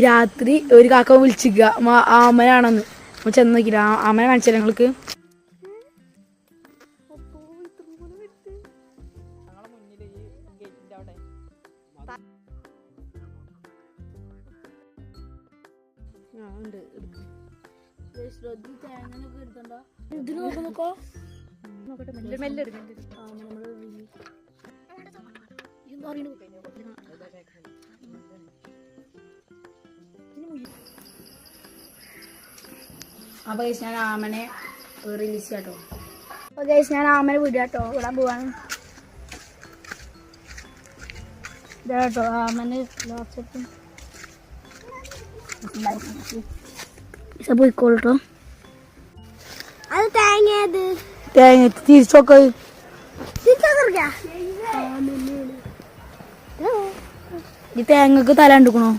രാത്രി ഒരു കാക്ക വിളിച്ചിക്ക ആമനാണെന്ന് ചെന്ന് നോക്കില്ല ആമനെ കാണിച്ചാൽ ഞങ്ങൾക്ക് അപ്പൊ ഞാൻ ആമനെ റിലീസ് ചെയ്യാട്ടോ. അപ്പൊ ഞാൻ ആമനെ വിടാട്ടോ, വിടാൻ പോവാണ് ഇതാട്ടോ ആമന് പോയിക്കോളട്ടോ. അത് തേങ്ങ തേങ്ങ തിരിച്ചൊക്കെ ഈ തേങ്ങക്ക് തല കണ്ടുക്കണോ?